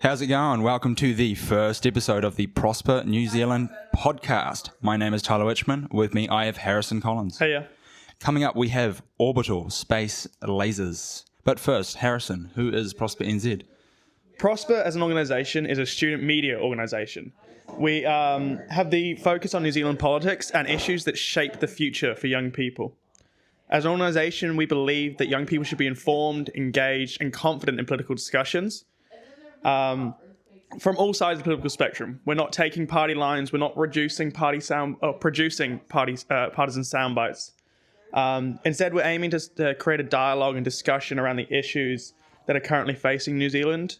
How's it going? Welcome to the first episode of the Prosper New Zealand podcast. My name is Tyler Witchman. With me, I have Harrison Collins. Hey, Coming up, we have Orbital Space Lasers. But first, Harrison, who is ProsperNZ? Prosper as an organisation is a student media organisation. We have the focus on New Zealand politics and issues that shape the future for young people. As an organisation, we believe that young people should be informed, engaged, and confident in political discussions. From all sides of the political spectrum. We're not taking party lines. We're not producing partisan sound bites. Instead, we're aiming to create a dialogue and discussion around the issues that are currently facing New Zealand,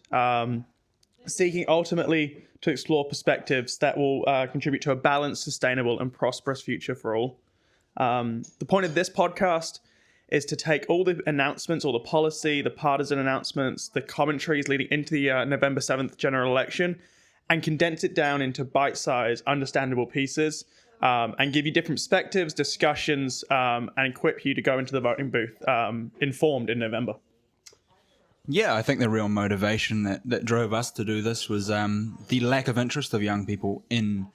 seeking ultimately to explore perspectives that will contribute to a balanced, sustainable, and prosperous future for all. The point of this podcast is to take all the announcements, all the policy, the partisan announcements, the commentaries leading into the November 7th general election, and condense it down into bite-sized, understandable pieces, and give you different perspectives, discussions, and equip you to go into the voting booth informed in November. Yeah, I think the real motivation that drove us to do this was the lack of interest of young people in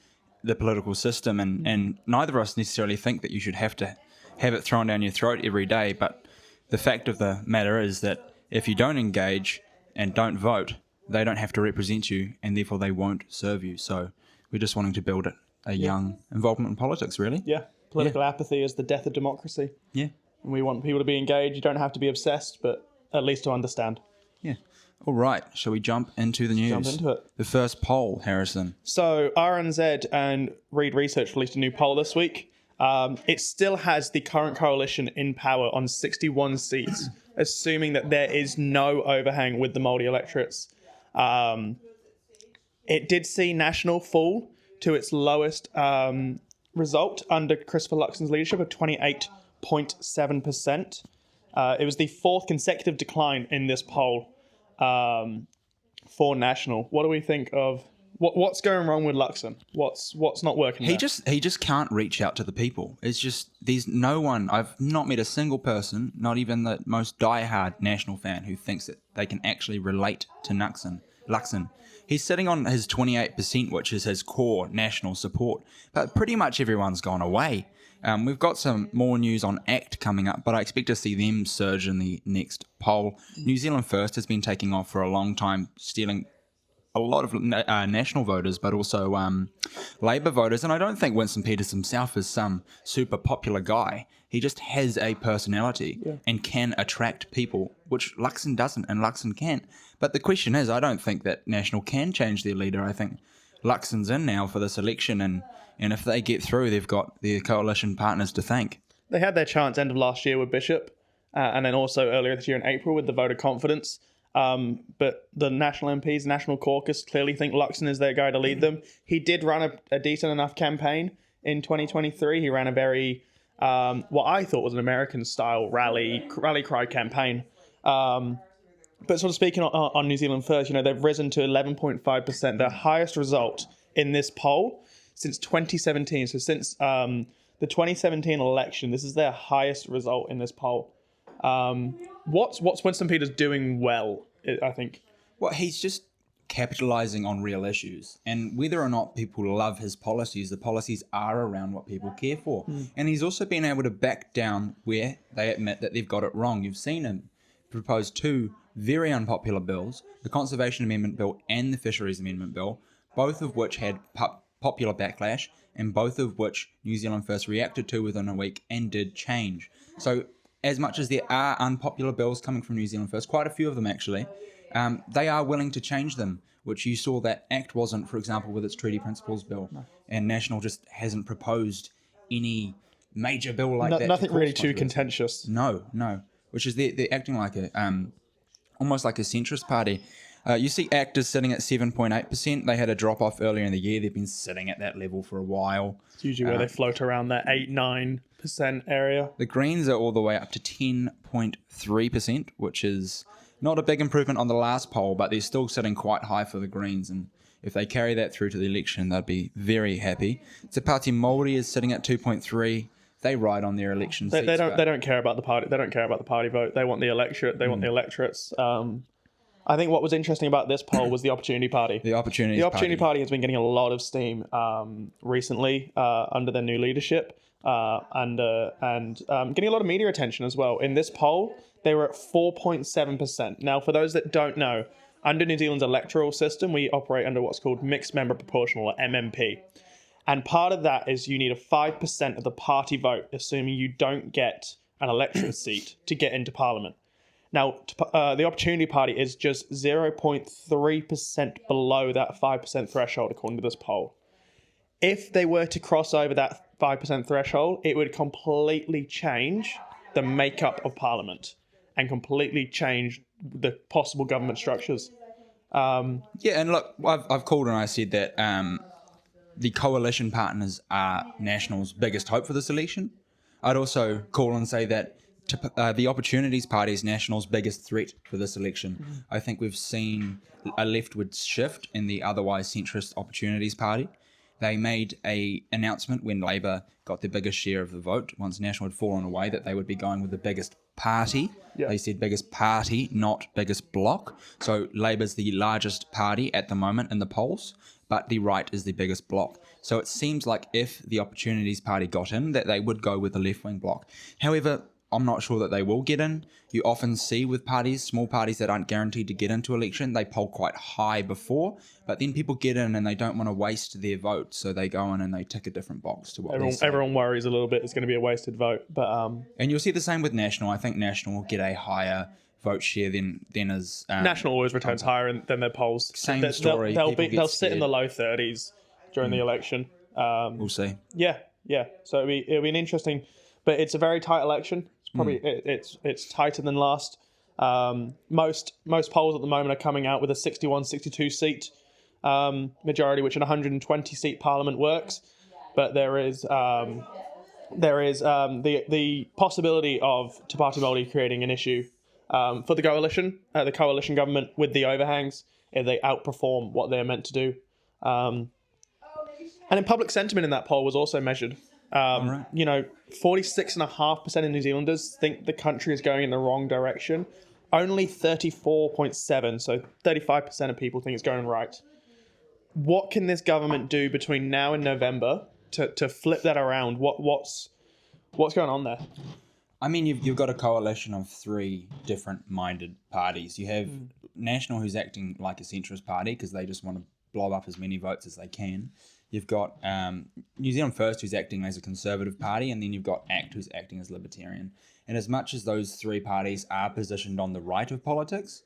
the political system, and neither of us necessarily think that you should have to have it thrown down your throat every day, but the fact of the matter is that if you don't engage and don't vote, they don't have to represent you, and therefore they won't serve you. So we're just wanting to build a young involvement in politics, really. Yeah, political apathy is the death of democracy. Yeah. And we want people to be engaged. You don't have to be obsessed, but at least to understand. Yeah. All right, shall we jump into the news? Jump into it. The first poll, Harrison. So RNZ and Reed Research released a new poll this week. It still has the current coalition in power on 61 seats, assuming that there is no overhang with the Māori electorates. It did see National fall to its lowest result under Christopher Luxon's leadership of 28.7%. It was the fourth consecutive decline in this poll for National. What do we think of... What's going wrong with Luxon? What's not working? He just can't reach out to the people. It's just there's no one. I've not met a single person, not even the most diehard National fan, who thinks that they can actually relate to Luxon. He's sitting on his 28%, which is his core national support. But pretty much everyone's gone away. We've got some more news on ACT coming up, but I expect to see them surge in the next poll. New Zealand First has been taking off for a long time, stealing a lot of national voters, but also Labour voters. And I don't think Winston Peters himself is some super popular guy. He just has a personality and can attract people, which Luxon doesn't, and Luxon can't. But the question is, I don't think that National can change their leader. I think Luxon's in now for this election, and if they get through, they've got their coalition partners to thank. They had their chance end of last year with Bishop, and then also earlier this year in April with the vote of confidence. But the National MPs, National Caucus, clearly think Luxon is their guy to lead them. He did run a decent enough campaign in 2023. He ran a very, what I thought was an American-style rally cry campaign. But sort of speaking on New Zealand First, they've risen to 11.5%, their highest result in this poll since 2017. So since the 2017 election, this is their highest result in this poll. What's Winston Peters doing well, I think? Well, he's just capitalising on real issues. And whether or not people love his policies, the policies are around what people care for. And he's also been able to back down where they admit that they've got it wrong. You've seen him propose two very unpopular bills, the Conservation Amendment Bill and the Fisheries Amendment Bill, both of which had popular backlash, and both of which New Zealand First reacted to within a week and did change. So as much as there are unpopular bills coming from New Zealand First, quite a few of them actually, they are willing to change them, which you saw that ACT wasn't, for example, with its Treaty Principles Bill. No. And National just hasn't proposed any major bill like that. Nothing really too contentious. No. Which is they're acting like almost like a centrist party. You see ACT is sitting at 7.8%. They had a drop-off earlier in the year. They've been sitting at that level for a while. It's usually where they float around that 8-9% area. The Greens are all the way up to 10.3%, which is not a big improvement on the last poll, but they're still sitting quite high for the Greens. And if they carry that through to the election, they'd be very happy. Te Pāti Māori is sitting at 2.3%. They ride on their election seats. They don't care about the party. They don't care about the party vote. They want the electorate. They want the electorates. I think what was interesting about this poll was the Opportunity Party. The Opportunity The Opportunity Party has been getting a lot of steam recently under their new leadership and getting a lot of media attention as well. In this poll, they were at 4.7%. Now, for those that don't know, under New Zealand's electoral system, we operate under what's called Mixed Member Proportional, or MMP. And part of that is you need a 5% of the party vote, assuming you don't get an electorate seat to get into Parliament. Now, the Opportunity Party is just 0.3% below that 5% threshold, according to this poll. If they were to cross over that 5% threshold, it would completely change the makeup of Parliament and completely change the possible government structures. Yeah, and look, I've called and I said that the coalition partners are National's biggest hope for this election. I'd also call and say that the Opportunities Party is National's biggest threat for this election. I think we've seen a leftward shift in the otherwise centrist Opportunities Party. They made an announcement when Labour got the biggest share of the vote, once National had fallen away, that they would be going with the biggest party. Yeah. They said biggest party, not biggest bloc. So Labour's the largest party at the moment in the polls, but the right is the biggest bloc. So it seems like if the Opportunities Party got in, that they would go with the left-wing bloc. However, I'm not sure that they will get in. You often see with parties, small parties that aren't guaranteed to get into election, they poll quite high before, but then people get in and they don't want to waste their vote, so they go in and they tick a different box to what they say. Everyone worries a little bit it's going to be a wasted vote, but And you'll see the same with National. I think National will get a higher vote share than is National always returns higher than their polls. Same story. They'll sit in the low 30s during the election. We'll see. Yeah. So it'll be an interesting, but it's a very tight election. It's probably it's tighter than last. Most polls at the moment are coming out with a 61-62 seat majority, which in a 120 seat parliament works. But there is the possibility of Te Pāti Māori creating an issue for the coalition government with the overhangs if they outperform what they're meant to do. And in public sentiment in that poll was also measured. 46.5% of New Zealanders think the country is going in the wrong direction. Only 34.7%, so 35% of people think it's going right. What can this government do between now and November to flip that around? What's going on there? I mean, you've got a coalition of three different-minded parties. You have National, who's acting like a centrist party because they just want to blow up as many votes as they can. You've got New Zealand First, who's acting as a conservative party, and then you've got ACT, who's acting as libertarian. And as much as those three parties are positioned on the right of politics,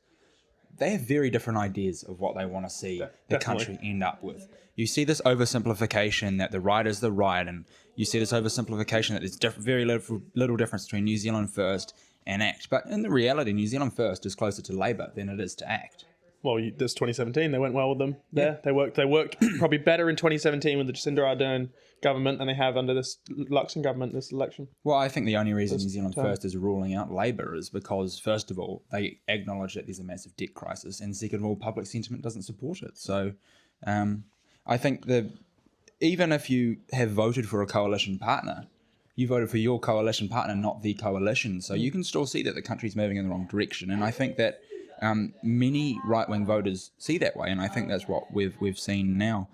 they have very different ideas of what they want to see the country end up with. You see this oversimplification that the right is the right, and you see this oversimplification that there's very little difference between New Zealand First and ACT. But in the reality, New Zealand First is closer to Labour than it is to ACT. Well, this 2017, they went well with them there. Yeah. They worked probably better in 2017 with the Jacinda Ardern government than they have under this Luxon government this election. Well, I think the only reason New Zealand First is ruling out Labour is because, first of all, they acknowledge that there's a massive debt crisis, and second of all, public sentiment doesn't support it. So I think even if you have voted for a coalition partner, you voted for your coalition partner, not the coalition. So you can still see that the country's moving in the wrong direction. And I think that many right-wing voters see that way, and I think that's what we've seen now.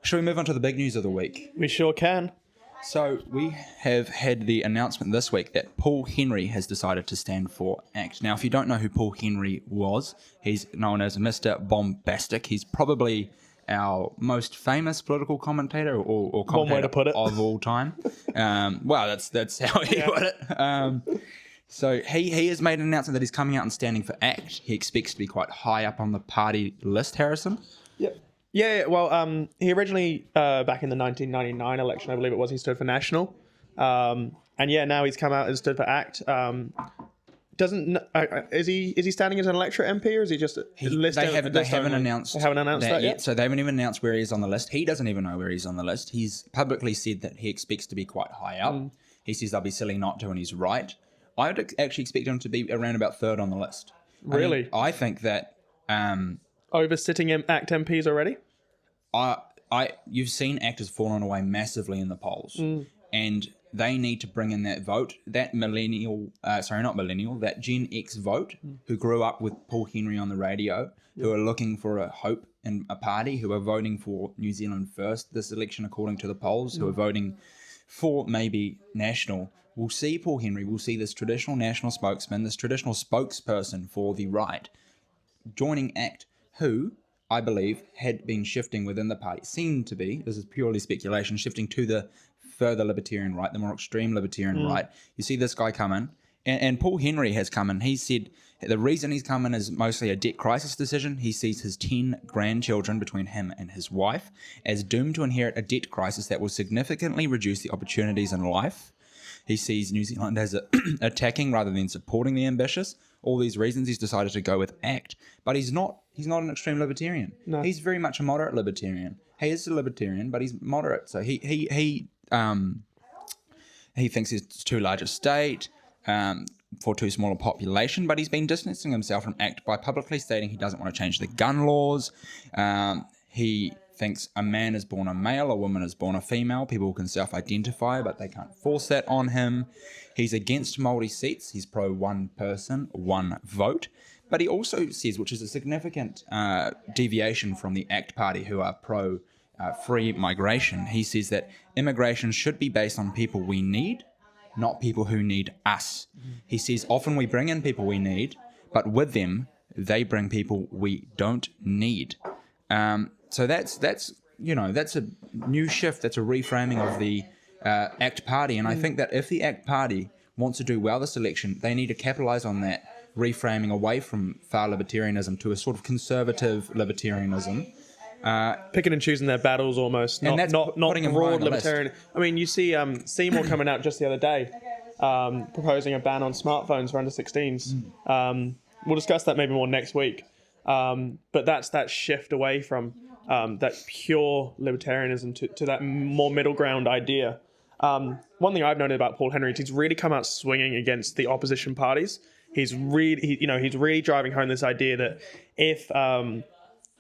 Shall we move on to the big news of the week? We sure can. So we have had the announcement this week that Paul Henry has decided to stand for ACT. Now, if you don't know who Paul Henry was, he's known as Mr. Bombastic. He's probably our most famous political commentator or commentator one way to put it. of all time. Well, that's how he put it. So he has made an announcement that he's coming out and standing for ACT. He expects to be quite high up on the party list, Harrison. Yep. Yeah, well, he originally, back in the 1999 election, I believe it was, he stood for National. And now he's come out and stood for ACT. Is he standing as an electorate MP, or is he just listed? They haven't announced that yet. So they haven't even announced where he is on the list. He doesn't even know where he's on the list. He's publicly said that he expects to be quite high up. He says they'll be silly not to, and he's right. I would actually expect him to be around about third on the list. Really? I think that over sitting ACT MPs already. You've seen ACT has fallen away massively in the polls, and they need to bring in that vote, that that Gen X vote, who grew up with Paul Henry on the radio, who are looking for a hope in a party, who are voting for New Zealand First this election according to the polls, who are voting for maybe National, will see Paul Henry, will see this traditional national spokesman, this traditional spokesperson for the right, joining ACT, who I believe had been shifting within the party, seemed to be, this is purely speculation, shifting to the further libertarian right, the more extreme libertarian right. You see this guy come in, and Paul Henry has come in. He said the reason he's come in is mostly a debt crisis decision. He sees his 10 grandchildren between him and his wife as doomed to inherit a debt crisis that will significantly reduce the opportunities in life. He sees New Zealand as attacking rather than supporting the ambitious. All these reasons he's decided to go with ACT, but he's not an extreme libertarian. No. He's very much a moderate libertarian. He is a libertarian, but he's moderate. So he thinks it's too large a state for too small a population, but he's been distancing himself from ACT by publicly stating he doesn't want to change the gun laws. He thinks a man is born a male, a woman is born a female. People can self-identify, but they can't force that on him. He's against Māori seats. He's pro one person, one vote. But he also says, which is a significant deviation from the ACT Party, who are pro free migration, he says that immigration should be based on people we need, not people who need us. He says often we bring in people we need, but with them, they bring people we don't need. So that's a new shift. That's a reframing of the ACT Party, and I think that if the ACT Party wants to do well this election, they need to capitalise on that reframing away from far libertarianism to a sort of conservative libertarianism. Picking and choosing their battles almost, not broad libertarian. I mean, you see Seymour coming out just the other day proposing a ban on smartphones for under 16s. We'll discuss that maybe more next week. But that's that shift away from that pure libertarianism to that more middle ground idea. One thing I've noted about Paul Henry is he's really come out swinging against the opposition parties. He's really driving home this idea that if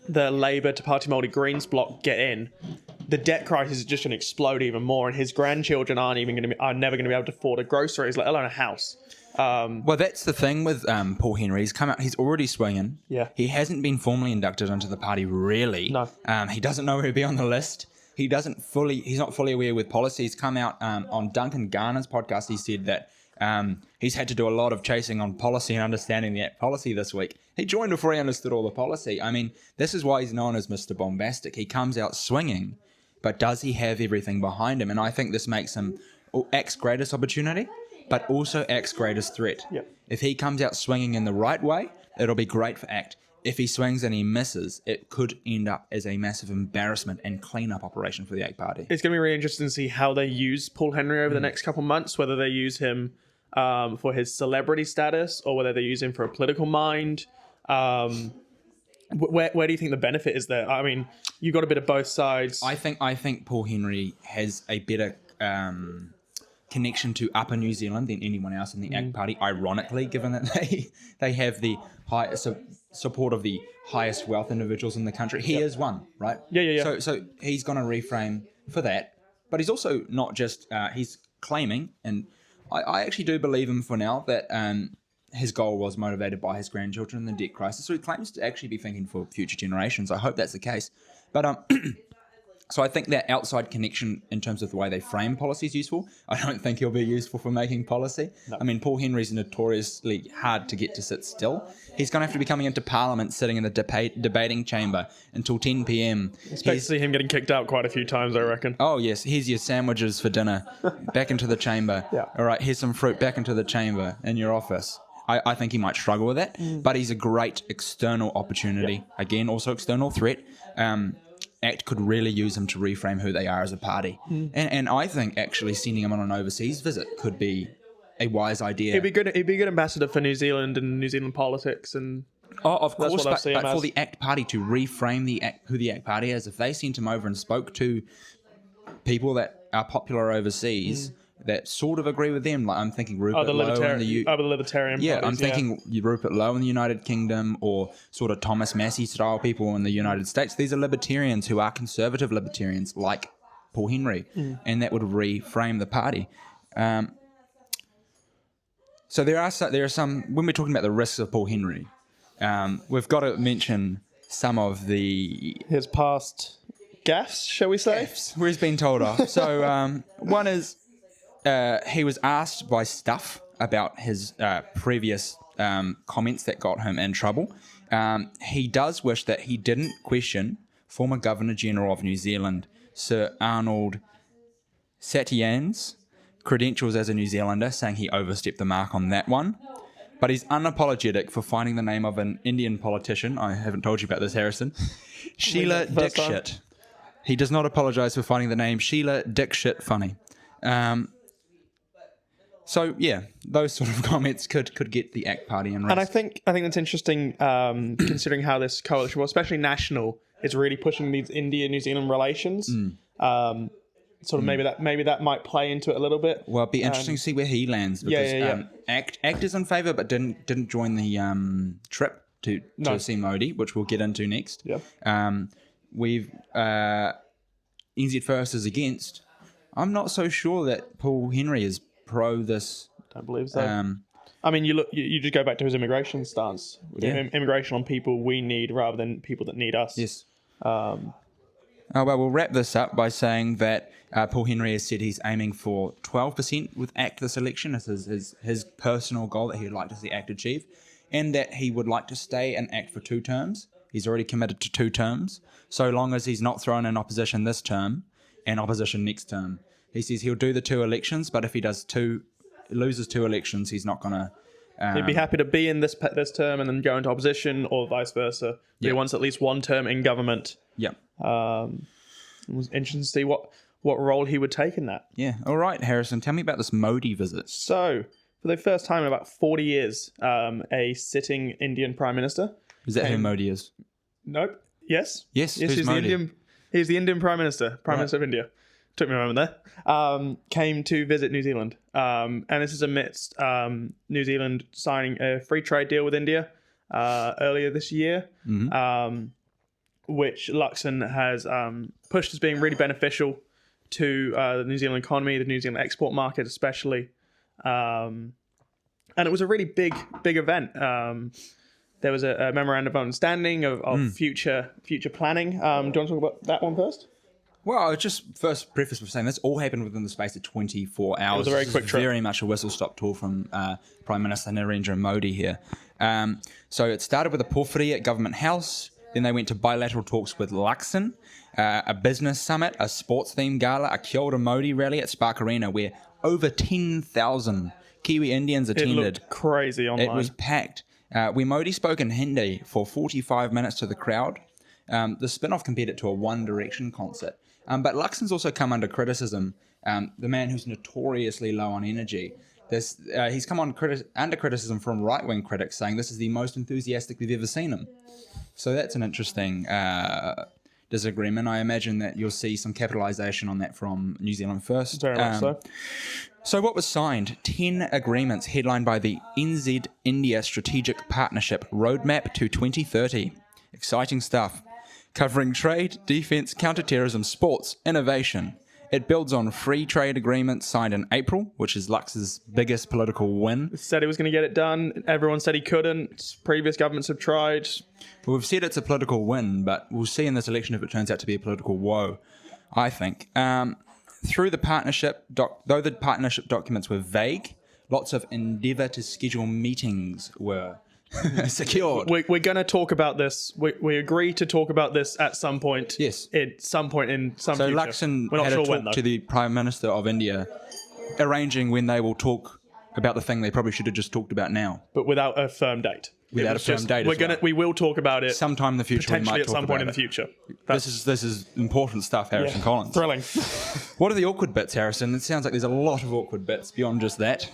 the Labour to Party Māori Greens bloc get in, the debt crisis is just going to explode even more, and his grandchildren are never going to be able to afford a groceries, let alone a house. Well, that's the thing with Paul Henry. He's come out. He's already swinging. Yeah. He hasn't been formally inducted into the party, really. No. He doesn't know who'll be on the list. He's not fully aware with policy. He's come out on Duncan Garner's podcast. He said that he's had to do a lot of chasing on policy and understanding the policy this week. He joined before he understood all the policy. I mean, this is why he's known as Mr. Bombastic. He comes out swinging, but does he have everything behind him? And I think this makes him ACT's greatest opportunity, but also ACT's greatest threat. Yep. If he comes out swinging in the right way, it'll be great for ACT. If he swings and he misses, it could end up as a massive embarrassment and clean-up operation for the ACT Party. It's going to be really interesting to see how they use Paul Henry over the next couple of months, whether they use him for his celebrity status or whether they use him for a political mind. Where do you think the benefit is there? I mean, you've got a bit of both sides. I think Paul Henry has a better connection to Upper New Zealand than anyone else in the ACT Party, ironically, given that they have the highest support of the highest wealth individuals in the country. He is one, right? Yeah. So he's going to reframe for that. But he's also not just, he's claiming, and I actually do believe him for now, that his goal was motivated by his grandchildren and the debt crisis. So he claims to actually be thinking for future generations. I hope that's the case. But so I think that outside connection in terms of the way they frame policy is useful. I don't think he'll be useful for making policy. No. I mean, Paul Henry's notoriously hard to get to sit still. He's going to have to be coming into Parliament, sitting in the debating chamber until 10 p.m. Expect to see him getting kicked out quite a few times, I reckon. Oh, yes. Here's your sandwiches for dinner. Back into the chamber. Yeah. All right, here's some fruit. Back into the chamber in your office. I think he might struggle with that, but he's a great external opportunity. Yeah. Again, also external threat. ACT could really use him to reframe who they are as a party. And I think actually sending him on an overseas visit could be a wise idea. He'd be a good ambassador for New Zealand and New Zealand politics. And of course, but for the ACT Party to reframe who the ACT Party is, if they sent him over and spoke to people that are popular overseas that sort of agree with them, like I'm thinking Rupert Lowe in the the Libertarian yeah, parties, I'm thinking Rupert Lowe in the United Kingdom, or sort of Thomas Massey style people in the United States. These are libertarians who are conservative libertarians like Paul Henry, and that would reframe the party. So there are some when we're talking about the risks of Paul Henry, we've got to mention some of the His past gaffes, shall we say? where he's been told off. So one is he was asked by Stuff about his previous comments that got him in trouble. He does wish that he didn't question former Governor General of New Zealand, Sir Arnold Satyan's credentials as a New Zealander, saying he overstepped the mark on that one. But he's unapologetic for finding the name of an Indian politician. I haven't told you about this, Harrison. Sheila Dixit. He does not apologise for finding the name Sheila Dixit funny. So yeah, those sort of comments could get the ACT Party in. And I think that's interesting, considering how this coalition, well, especially National, is really pushing these India-New Zealand relations. Sort of maybe that might play into it a little bit. Well, it'd be interesting to see where he lands because ACT is in favour, but didn't join the trip to see Modi, which we'll get into next. Yeah. We've NZ First is against. I'm not so sure that Paul Henry is pro this. Don't believe so. I mean, you just go back to his immigration stance. Immigration on people we need rather than people that need us. Yes. Well, we'll wrap this up by saying that Paul Henry has said he's aiming for 12% with ACT this election. This is his personal goal that he'd like to see ACT achieve, and that he would like to stay in ACT for 2 terms. He's already committed to 2 terms, so long as he's not thrown in opposition this term and opposition next term. He says he'll do the 2 elections, but if he loses 2 elections, he's not going to... He'd be happy to be in this term and then go into opposition, or vice versa. He wants at least 1 term in government. Yeah. It was interesting to see what role he would take in that. Yeah. All right, Harrison, tell me about this Modi visit. So, for the first time in about 40 years, a sitting Indian Prime Minister... Is that who Modi is? Nope. Yes. Yes, he's Modi? He's the Indian Prime Minister, Minister of India. Took me a moment there. Came to visit New Zealand. And this is amidst New Zealand signing a free trade deal with India earlier this year, which Luxon has pushed as being really beneficial to the New Zealand economy, the New Zealand export market especially. And it was a really big event. There was a memorandum of understanding of future planning. Do you want to talk about that one first? Well, I just first preface with saying this all happened within the space of 24 hours. It was a very quick trip. Very much a whistle-stop tour from Prime Minister Narendra Modi here. So it started with a porphyry at Government House. Then they went to bilateral talks with Luxon, a business summit, a sports-themed gala, a Kia ora Modi rally at Spark Arena where over 10,000 Kiwi Indians attended. It looked crazy online. It was packed. Where Modi spoke in Hindi for 45 minutes to the crowd. The spin-off compared it to a One Direction concert. But Luxon's also come under criticism. The man who's notoriously low on energy. He's come under criticism from right-wing critics, saying this is the most enthusiastic they've ever seen him. So that's an interesting disagreement. I imagine that you'll see some capitalisation on that from New Zealand First. Very much so. So what was signed? 10 agreements headlined by the NZ-India Strategic Partnership Roadmap to 2030. Exciting stuff. Covering trade, defence, counter-terrorism, sports, innovation. It builds on free trade agreements signed in April, which is Lux's biggest political win. He said he was going to get it done. Everyone said he couldn't. Previous governments have tried. Well, we've said it's a political win, but we'll see in this election if it turns out to be a political woe, I think. Through the partnership, though the partnership documents were vague, lots of endeavour to schedule meetings were secured. We're going to talk about this. We agree to talk about this at some point. Yes. At some point in some future. So Luxon We're not had sure a when, talk to the Prime Minister of India, arranging when they will talk about the thing they probably should have just talked about now. But without a firm date. Without a firm date. We will talk about it sometime in the future. Potentially at some point in the future. This is important stuff, Harrison Collins. Thrilling. What are the awkward bits, Harrison? It sounds like there's a lot of awkward bits beyond just that.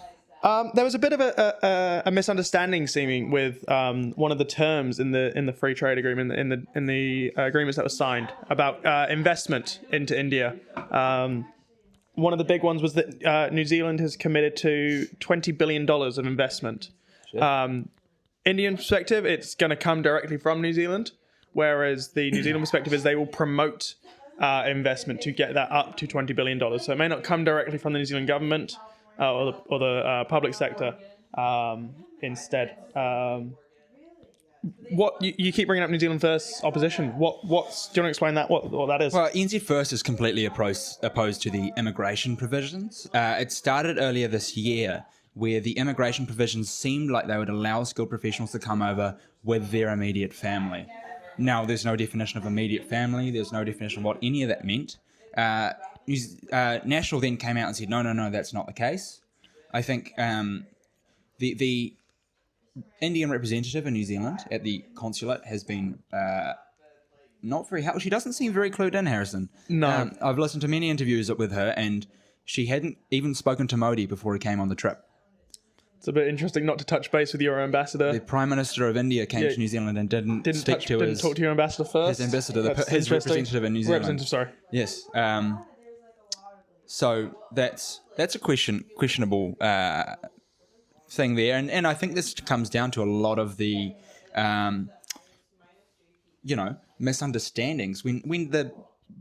There was a bit of a misunderstanding seeming with one of the terms in the free trade agreement in the agreements that were signed about investment into India. One of the big ones was that New Zealand has committed to $20 billion of investment. Sure. Indian perspective, it's going to come directly from New Zealand, whereas the New Zealand perspective is they will promote investment to get that up to $20 billion. So it may not come directly from the New Zealand government. or the public sector instead. What you keep bringing up New Zealand First opposition? What's do you want to explain that? What that is? Well, NZ First is completely opposed to the immigration provisions. It started earlier this year where the immigration provisions seemed like they would allow skilled professionals to come over with their immediate family. Now, there's no definition of immediate family. There's no definition of what any of that meant. National then came out and said, no, that's not the case. I think the Indian representative in New Zealand at the consulate has been not very helpful. She doesn't seem very clued in, Harrison. No. I've listened to many interviews with her, and she hadn't even spoken to Modi before he came on the trip. It's a bit interesting not to touch base with your ambassador. The Prime Minister of India came to New Zealand and didn't talk to your ambassador first. His ambassador, his representative in New Zealand. Representative, sorry. Yes. So that's a questionable thing there, and I think this comes down to a lot of the misunderstandings when the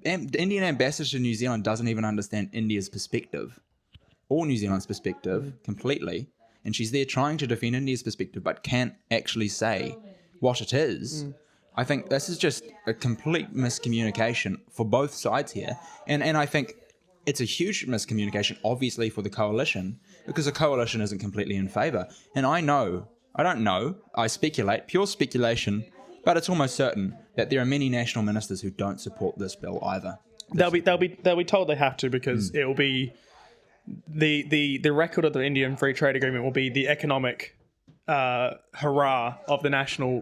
Indian ambassador to New Zealand doesn't even understand India's perspective or New Zealand's perspective completely, and she's there trying to defend India's perspective but can't actually say what it is. I think this is just a complete miscommunication for both sides here, and I think it's a huge miscommunication, obviously, for the coalition, because the coalition isn't completely in favour. And I don't know, I speculate, pure speculation, but it's almost certain that there are many national ministers who don't support this bill either. They'll be told they have to, because it will be the record of the Indian Free Trade Agreement will be the economic hurrah of the National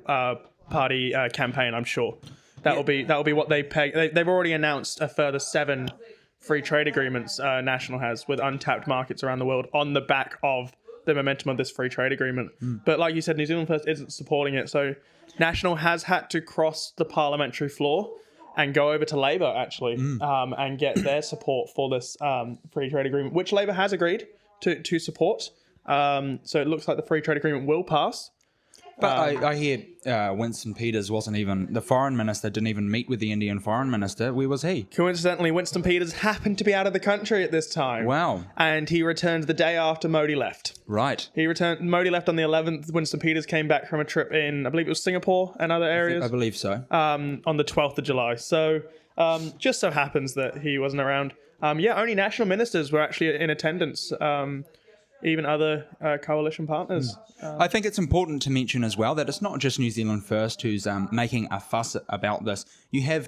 Party campaign. I'm sure that will be what they peg. They've already announced a further 7 free trade agreements National has with untapped markets around the world on the back of the momentum of this free trade agreement. But like you said, New Zealand First isn't supporting it, so National has had to cross the parliamentary floor and go over to Labour actually and get their support for this free trade agreement, which Labour has agreed to support. So it looks like the free trade agreement will pass. But I hear Winston Peters wasn't even, the foreign minister didn't even meet with the Indian foreign minister. Where was he? Coincidentally, Winston Peters happened to be out of the country at this time. Wow. And he returned the day after Modi left. Right. Modi left on the 11th. Winston Peters came back from a trip in, I believe it was Singapore and other areas. I believe so. On the 12th of July. So just so happens that he wasn't around. Only national ministers were actually in attendance. Even other coalition partners. I think it's important to mention as well that it's not just New Zealand First who's making a fuss about this. You have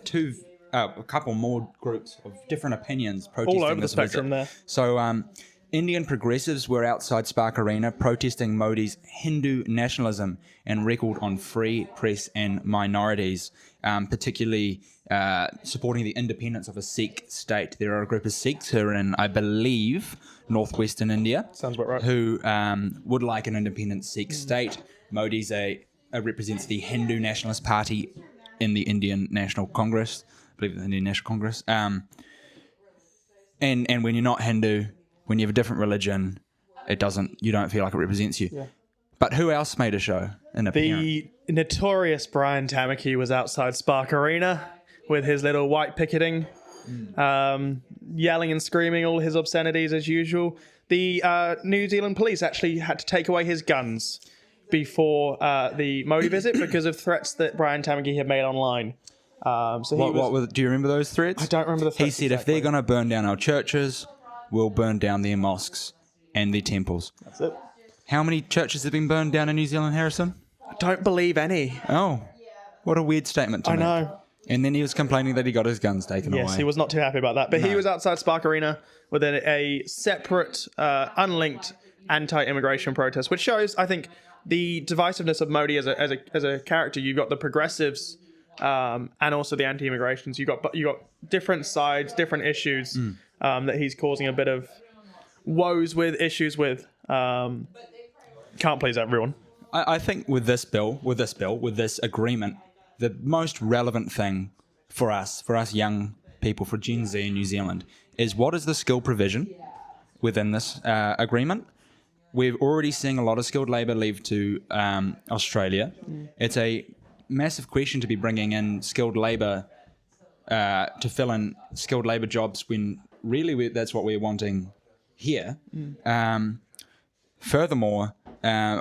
a couple more groups of different opinions protesting all over the this spectrum visit. there. So Indian progressives were outside Spark Arena protesting Modi's Hindu nationalism and record on free press and minorities, particularly supporting the independence of a Sikh state. There are a group of Sikhs who are in, I believe, northwestern India. Sounds about right. Who would like an independent Sikh state. Modi's represents the Hindu Nationalist Party in the Indian National Congress. I believe it's the Indian National Congress. And when you're not Hindu, when you have a different religion, you don't feel like it represents you. Yeah. But who else made a show? The notorious Brian Tamaki was outside Spark Arena with his little white picketing, yelling and screaming all his obscenities as usual. The New Zealand police actually had to take away his guns before the Modi visit because of threats that Brian Tamaki had made online. Do you remember those threats? I don't remember the threats. He said, exactly. If they're going to burn down our churches, we'll burn down their mosques and their temples. That's it. How many churches have been burned down in New Zealand, Harrison? I don't believe any. Oh, what a weird statement to make. I know. And then he was complaining that he got his guns taken away. Yes, he was not too happy about that. But he was outside Spark Arena with a separate, unlinked anti-immigration protest, which shows, I think, the divisiveness of Modi as a character. You've got the progressives and also the anti-immigrations. You got different sides, different issues that he's causing a bit of woes with, issues with. Can't please everyone. I think with this agreement, the most relevant thing for us young people, for Gen Z in New Zealand, is what is the skill provision within this agreement. We're already seeing a lot of skilled labour leave to Australia. It's a massive question to be bringing in skilled labour to fill in skilled labour jobs when really that's what we're wanting here. Furthermore,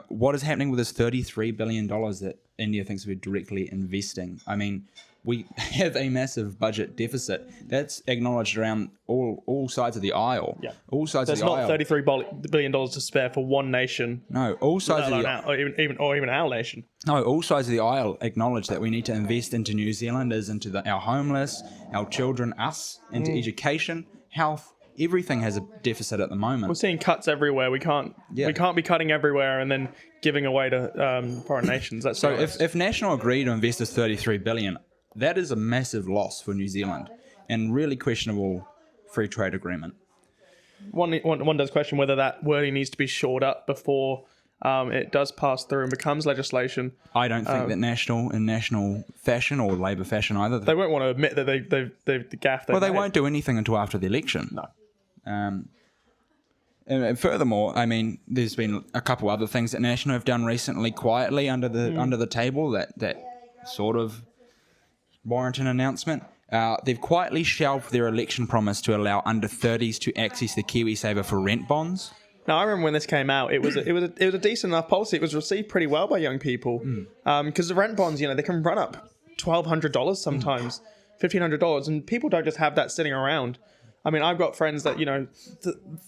what is happening with this $33 billion that India thinks we're directly investing? I mean, we have a massive budget deficit that's acknowledged around all sides of the aisle. Yeah. All sides There's of the not aisle. $33 billion to spare for one nation. No, all sides of the or even our nation. No, all sides of the aisle acknowledge that we need to invest into New Zealanders, into our homeless, our children, us, into education, health. Everything has a deficit at the moment. We're seeing cuts everywhere. We can't be cutting everywhere and then giving away to foreign nations. That's So if National agree to invest this $33 billion, that is a massive loss for New Zealand and really questionable free trade agreement. One does question whether that wording needs to be shored up before it does pass through and becomes legislation. I don't think that in national fashion or Labour fashion either. They won't want to admit that they've gaffed. They won't do anything until after the election. No. And furthermore, I mean, there's been a couple other things that National have done recently quietly under the table that sort of warrant an announcement. They've quietly shelved their election promise to allow under 30s to access the Kiwisaver for rent bonds. Now, I remember when this came out, it was a decent enough policy. It was received pretty well by young people because the rent bonds, they can run up $1,200 sometimes, $1,500, and people don't just have that sitting around. I mean, I've got friends that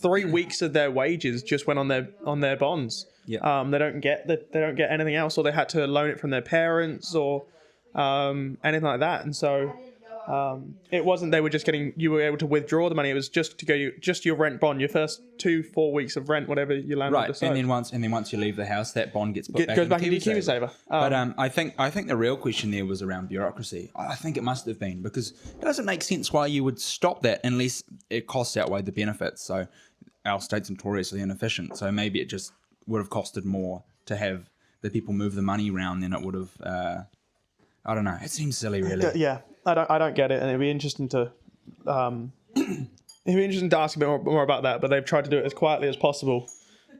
3 weeks of their wages just went on their bonds. Yeah. They don't get anything else, or they had to loan it from their parents or anything like that, and so. It wasn't you were able to withdraw the money. It was just your rent bond, your first 2-4 weeks of rent, whatever your landlord decides. And then once you leave the house, that bond gets put goes back into your Kiwisaver. But I think the real question there was around bureaucracy. I think it must have been because it doesn't make sense why you would stop that unless it costs outweigh the benefits. So our state's notoriously inefficient. So maybe it just would have costed more to have the people move the money around than it would have. I don't know. It seems silly, really. Yeah. I don't get it, and it'd be interesting to ask a bit more about that. But they've tried to do it as quietly as possible,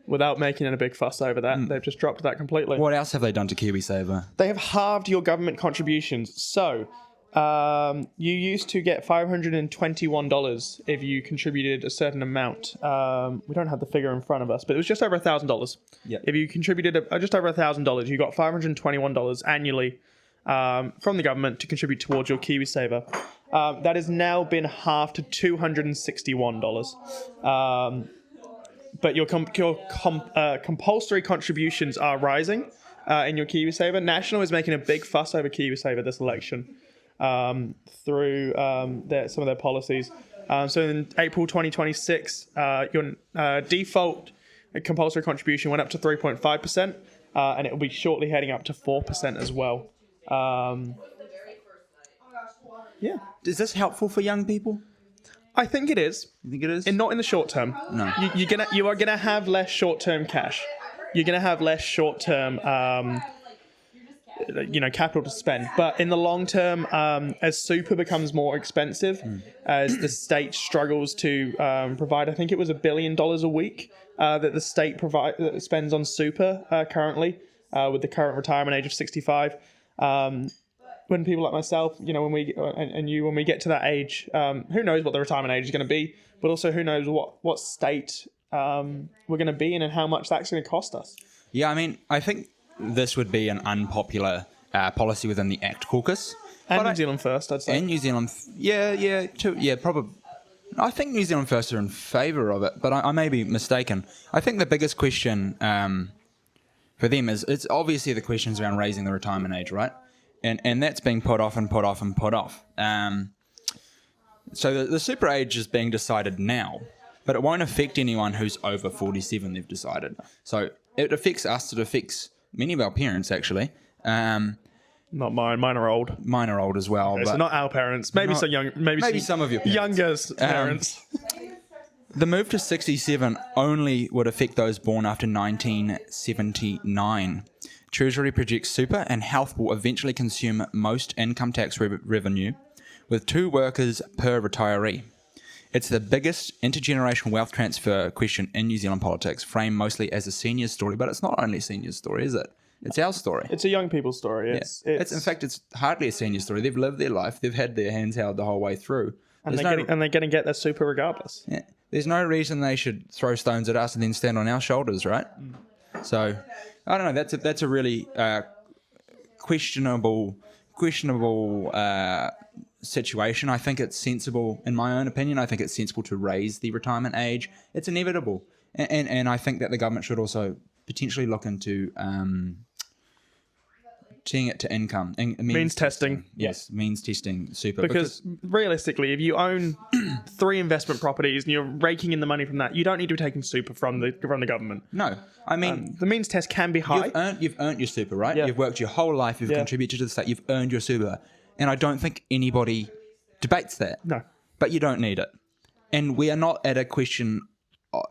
without making a big fuss over that. They've just dropped that completely. What else have they done to KiwiSaver? They have halved your government contributions. So you used to get $521 if you contributed a certain amount. We don't have the figure in front of us, but it was just over $1,000. Yep. If you contributed just over $1,000, you got $521 annually. From the government to contribute towards your KiwiSaver. That has now been halved to $261. But your compulsory contributions are rising in your KiwiSaver. National is making a big fuss over KiwiSaver this election through some of their policies. So in April 2026, your default compulsory contribution went up to 3.5%, and it will be shortly heading up to 4% as well. Yeah. Is this helpful for young people? I think it is. You think it is? And not in the short term. No. You are gonna have less short-term cash. You're gonna have less short-term capital to spend. But in the long term, as super becomes more expensive, as the state struggles to provide, I think it was $1 billion a week that the state spends on super currently, with the current retirement age of 65. When people like myself, when we get to that age, who knows what the retirement age is going to be, but also who knows what state we're going to be in and how much that's going to cost us. Yeah, I mean, I think this would be an unpopular policy within the ACT caucus. And New Zealand First, I'd say. And New Zealand, probably. I think New Zealand First are in favour of it, but I may be mistaken. I think the biggest question for them is, it's obviously the questions around raising the retirement age, right? And that's being put off and put off and put off. So the super age is being decided now, but it won't affect anyone who's over 47, they've decided. So it affects us, it affects many of our parents, actually. Not mine. Mine are old. Mine are old as well. Okay, but so not our parents. Maybe some young. Maybe some of your parents. Younger's parents. The move to 67 only would affect those born after 1979. Treasury projects super and health will eventually consume most income tax revenue, with 2 workers per retiree. It's the biggest intergenerational wealth transfer question in New Zealand politics, framed mostly as a senior story, but it's not only a senior story, is it? It's our story. It's a young people's story. It's in fact, it's hardly a senior story. They've lived their life. They've had their hands held the whole way through. And they're going to get their super regardless. Yeah. there's no reason they should throw stones at us and then stand on our shoulders, right? So, I don't know. That's a really questionable situation. I think it's sensible, in my own opinion. I think it's sensible to raise the retirement age. It's inevitable, and I think that the government should also potentially look into teeing it to income. Means testing. Yes, means testing super. Because realistically, if you own 3 investment properties and you're raking in the money from that, you don't need to be taking super from the government. No, I mean, the means test can be high. You've earned your super, right? Yeah. You've worked your whole life. You've contributed to the state. You've earned your super, and I don't think anybody debates that. No, But you don't need it, and we are not at a question.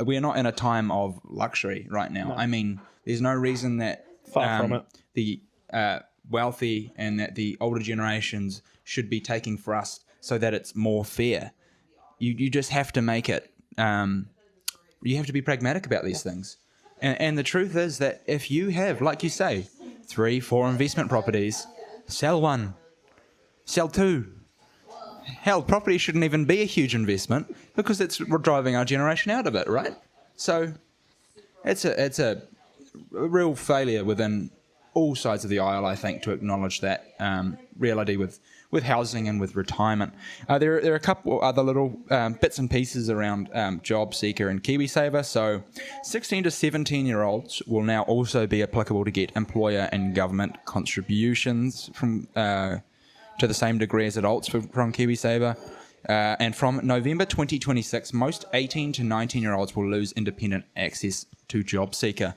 We are not in a time of luxury right now. No. I mean, there's no reason that far from it. The wealthy and that the older generations should be taking for us so that it's more fair. You just have to make it. You have to be pragmatic about these things. And the truth is that if you have, like you say, 3, 4 investment properties, sell 1, sell 2. Hell, property shouldn't even be a huge investment because it's driving our generation out of it, right? So it's a real failure within all sides of the aisle, I think, to acknowledge that reality with housing and with retirement. There are a couple other little bits and pieces around Job Seeker and Kiwisaver. So 16 to 17-year-olds will now also be applicable to get employer and government contributions from to the same degree as adults from Kiwisaver. And from November 2026, most 18 to 19-year-olds will lose independent access to Job Seeker.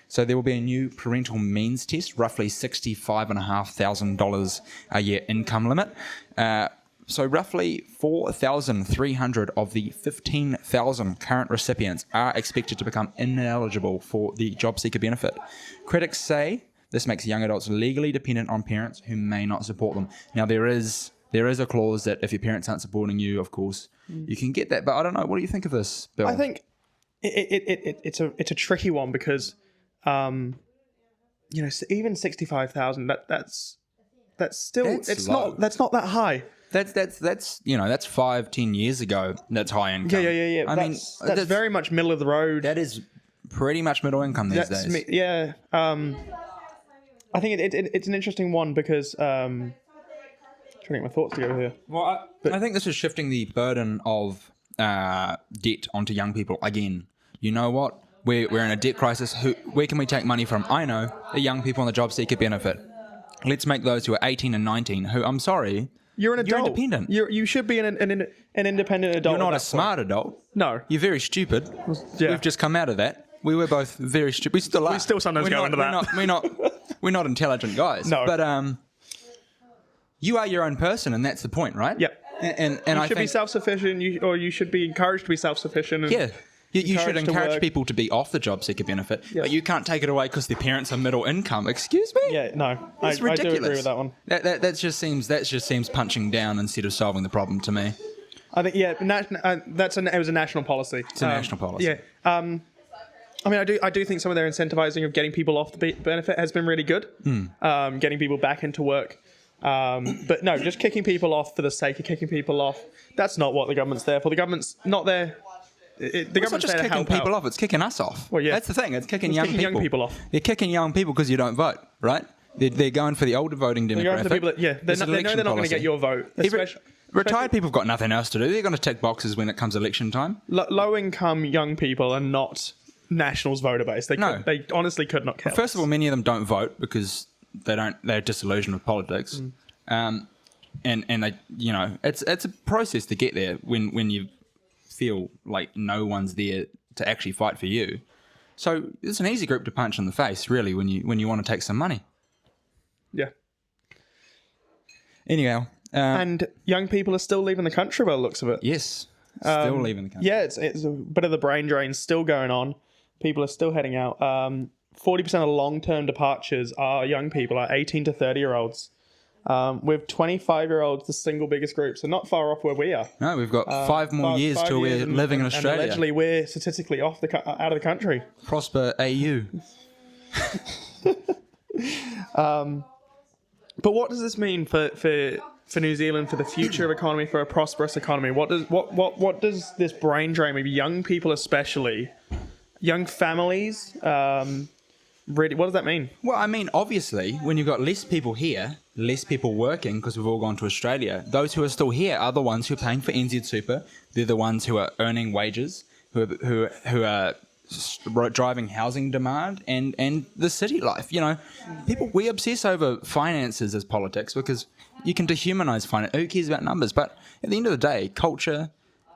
So there will be a new parental means test, roughly $65,500 a year income limit. So roughly 4,300 of the 15,000 current recipients are expected to become ineligible for the Job Seeker benefit. Critics say this makes young adults legally dependent on parents who may not support them. Now, there is a clause that if your parents aren't supporting you, of course, you can get that. But I don't know. What do you think of this, Bill? I think it's a tricky one because, even 65,000. That's still that's not that high. That's 5-10 years ago. That's high income. Yeah. That's very much middle of the road. That is pretty much middle income these days. Yeah. I think it's an interesting one because trying to get my thoughts together here. Well, I think this is shifting the burden of debt onto young people again. You know what? We're in a debt crisis. Where can we take money from? I know, the young people on the Job Seeker benefit. Let's make those who are 18 and 19 who, I'm sorry, you're an adult. You're independent. You should be an independent adult. You're not a smart adult. No. You're very stupid. Yeah. We've just come out of that. We were both very stupid. We still are. We still sometimes go into that. We're not intelligent guys. No. But you are your own person, and that's the point, right? Yep. And you I should be self-sufficient, you should be encouraged to be self-sufficient. Yeah. You should encourage people to be off the Job Seeker benefit, but you can't take it away because their parents are middle income. Excuse me? Yeah, no. It's ridiculous. I do agree with that one. That just seems punching down instead of solving the problem to me. I think it was a national policy. It's a national policy. Yeah. I do think some of their incentivizing of getting people off the benefit has been really good. Getting people back into work. But no, just kicking people off for the sake of kicking people off. That's not what the government's there for. The government's not there. It's not just kicking people off, it's kicking us off. Well, yeah. That's the thing, it's kicking young people off. They're kicking young people because you don't vote, right? They're going for the older voting demographic. They're going for the people they know they're not going to get your vote. Retired people have got nothing else to do. They're going to tick boxes when it comes election time. Low-income young people are not Nationals voter base. They honestly could not care. Well, first of all, many of them don't vote because they're disillusioned with politics. And they, it's a process to get there when you feel like no one's there to actually fight for you. So it's an easy group to punch in the face, really, when you want to take some money. Yeah. Anyhow. And young people are still leaving the country by the looks of it. Yes. Still leaving the country. Yeah, it's a bit of the brain drain still going on. People are still heading out. 40% of long-term departures are young people, are 18 to 30-year-olds. With 25-year-olds, the single biggest group, so not far off where we are. No, we've got 5 more years till we're living in Australia. And allegedly, we're statistically out of the country. Prosper AU. But what does this mean for for New Zealand, for the future of economy, for a prosperous economy? What does this brain drain of young people, especially young families, really? What does that mean? Well, I mean, obviously, when you've got less people here, less people working because we've all gone to Australia, those who are still here are the ones who are paying for NZ Super. They're the ones who are earning wages, who are driving housing demand and the city life. You know, we obsess over finances as politics because you can dehumanize finance. Who cares about numbers? But at the end of the day, culture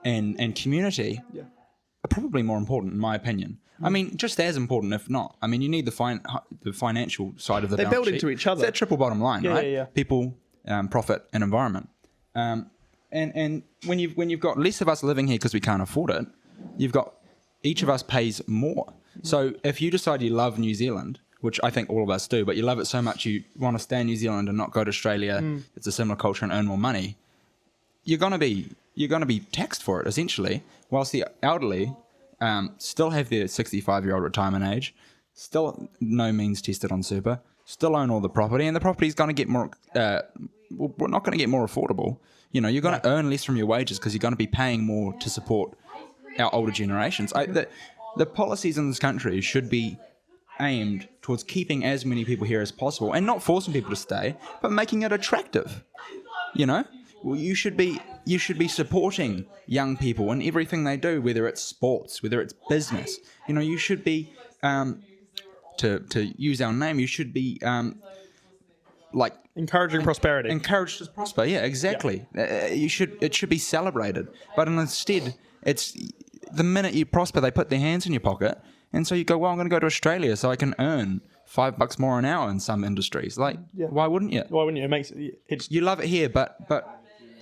and community are probably more important, in my opinion. I mean, just as important, if not. I mean, you need the financial side of the balance sheet. They build into each other. It's that triple bottom line, right? Yeah. People, profit, and environment. And when you've got less of us living here because we can't afford it, you've got each of us pays more. So if you decide you love New Zealand, which I think all of us do, but you love it so much you want to stay in New Zealand and not go to Australia, it's a similar culture and earn more money, you're gonna be taxed for it essentially. Whilst the elderly still have their 65-year-old retirement age, still no means tested on super, still own all the property, and the property's going to get more. We're not going to get more affordable. You know, you're going to earn less from your wages because you're going to be paying more to support our older generations. The policies in this country should be aimed towards keeping as many people here as possible and not forcing people to stay, but making it attractive. You know, well, you should be supporting young people in everything they do, whether it's sports, whether it's business. You know, you should be to use our name. You should be like encouraging prosperity. Encouraged to prosper. Yeah, exactly. Yeah. It should be celebrated, but instead, it's the minute you prosper, they put their hands in your pocket, and so you go, well, I'm going to go to Australia so I can earn $5 more an hour in some industries. Like, why wouldn't you? Why wouldn't you? It makes you love it here, but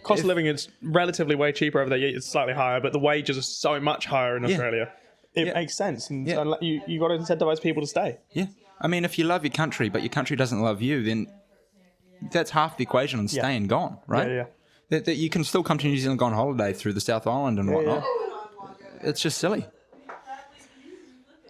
cost of living is relatively way cheaper over there. It's slightly higher, but the wages are so much higher in Australia. It makes sense, and so you got to incentivize people to stay. Yeah, I mean, if you love your country, but your country doesn't love you, then that's half the equation and staying gone, right? Yeah. That you can still come to New Zealand, go on holiday through the South Island and whatnot. It's just silly.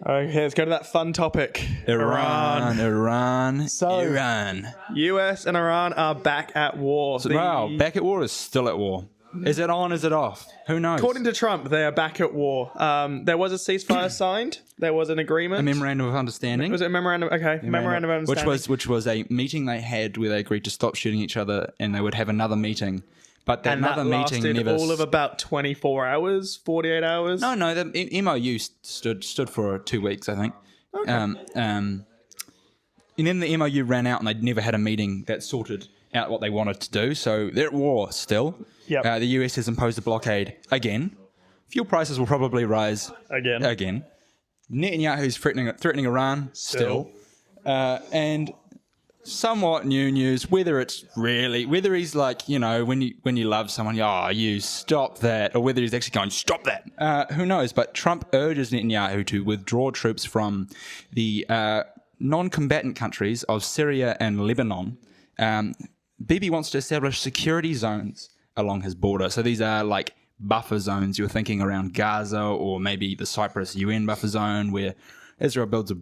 Okay, let's go to that fun topic. Iran. So, Iran. US and Iran are back at war. Wow, back at war is still at war. Is it on? Is it off? Who knows? According to Trump, they are back at war. There was a ceasefire signed. There was an agreement. A memorandum of understanding. Was it a memorandum? Okay, memorandum of understanding. Which was a meeting they had where they agreed to stop shooting each other, and they would have another meeting. But that another meeting never all of about 24 hours, 48 hours. No. The MOU stood for 2 weeks, I think. Okay. And then the MOU ran out, and they'd never had a meeting that sorted out what they wanted to do. So they're at war still. Yep. The US has imposed a blockade again. Fuel prices will probably rise again. Netanyahu's threatening Iran still. And somewhat new news, whether he's like, you know, when you love someone, you stop that, or whether he's actually going, stop that. Who knows? But Trump urges Netanyahu to withdraw troops from the non-combatant countries of Syria and Lebanon. Bibi wants to establish security zones along his border. So these are like buffer zones. You're thinking around Gaza or maybe the Cyprus UN buffer zone, where Israel builds a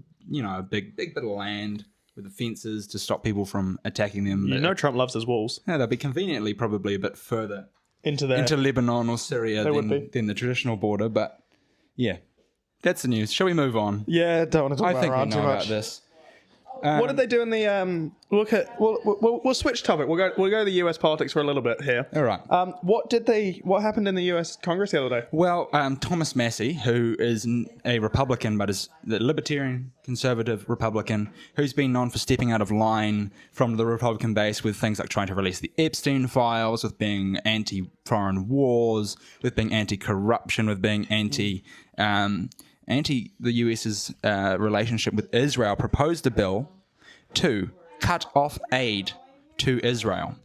big bit of land with the fences to stop people from attacking them. You know Trump loves his walls. Yeah, they'll be conveniently probably a bit further into Lebanon or Syria than the traditional border. But yeah, that's the news. Shall we move on? Yeah, don't want to talk about Iran too much. About this. What did they do in the? We'll switch topic. We'll go to the US politics for a little bit here. All right. What happened in the US Congress the other day? Well, Thomas Massey, who is a Republican but is the libertarian conservative Republican, who's been known for stepping out of line from the Republican base with things like trying to release the Epstein files, with being anti-foreign wars, with being anti-corruption, with being anti the US's relationship with Israel, proposed a bill to cut off aid to Israel.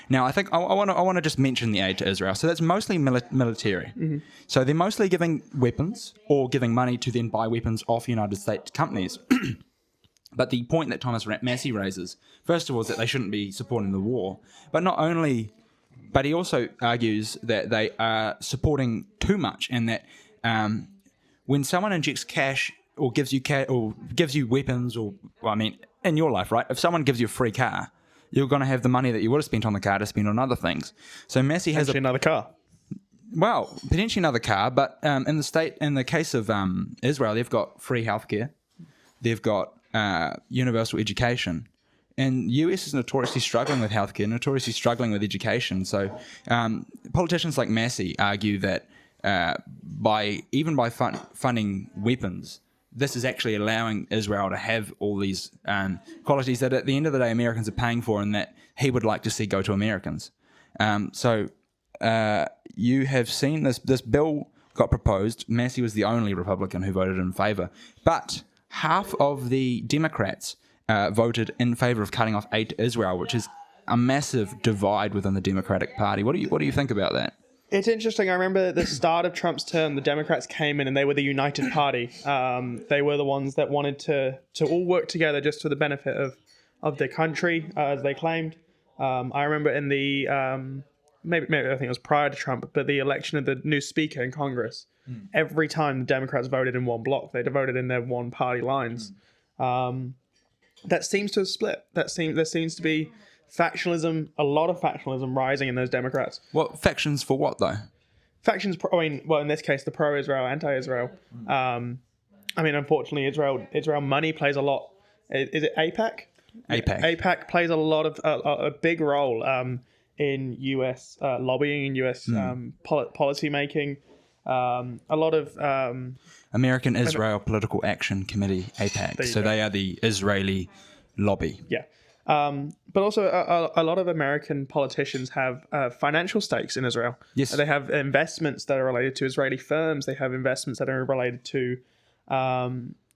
Now, I think I want to just mention the aid to Israel. So that's mostly military. Mm-hmm. So they're mostly giving weapons or giving money to then buy weapons off United States companies. But the point that Thomas Massey raises, first of all, is that they shouldn't be supporting the war. But he also argues that they are supporting too much, and that when someone injects cash or gives you weapons, in your life, right? If someone gives you a free car, you're going to have the money that you would have spent on the car to spend on other things. So Massey has Actually, another car. well, potentially another car, but in the case of Israel, they've got free healthcare, they've got universal education, and US is notoriously struggling with healthcare, notoriously struggling with education. So politicians like Massey argue that by funding weapons, this is actually allowing Israel to have all these qualities that at the end of the day Americans are paying for, and that he would like to see go to Americans. You have seen this bill got proposed. Massey was the only Republican who voted in favour, but half of the Democrats voted in favour of cutting off aid to Israel, which is a massive divide within the Democratic Party. What do you think about that? It's interesting. I remember at the start of Trump's term, the Democrats came in and they were the united party. They were the ones that wanted to all work together just for the benefit of their country, as they claimed. I remember in the maybe I think it was prior to Trump, but the election of the new speaker in Congress, every time the Democrats voted in one block, they voted in their one party lines. That seems to have split. There seems to be factionalism, a lot of factionalism rising in those Democrats. What factions for what though? Factions, in this case, the pro-Israel, anti-Israel. Unfortunately, Israel money plays a lot. Is it AIPAC? AIPAC plays a lot of a big role in US lobbying, in US policy making. A lot of American Israel Political Action Committee, AIPAC. So they are the Israeli lobby. Yeah. But also a lot of American politicians have financial stakes in Israel. Yes. They have investments that are related to Israeli firms. They have investments that are related to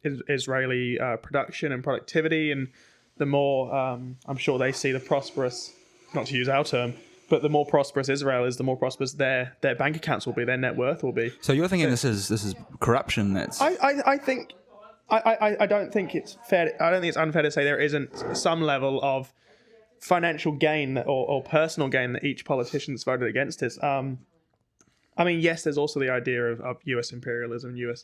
Israeli production and productivity. And the more, I'm sure they see the prosperous, not to use our term, but the more prosperous Israel is, the more prosperous their bank accounts will be, their net worth will be. So you're thinking this is corruption that's... I think... I don't think it's fair. I don't think it's unfair to say there isn't some level of financial gain or personal gain that each politician that's voted against is. Yes, there's also the idea of US imperialism, US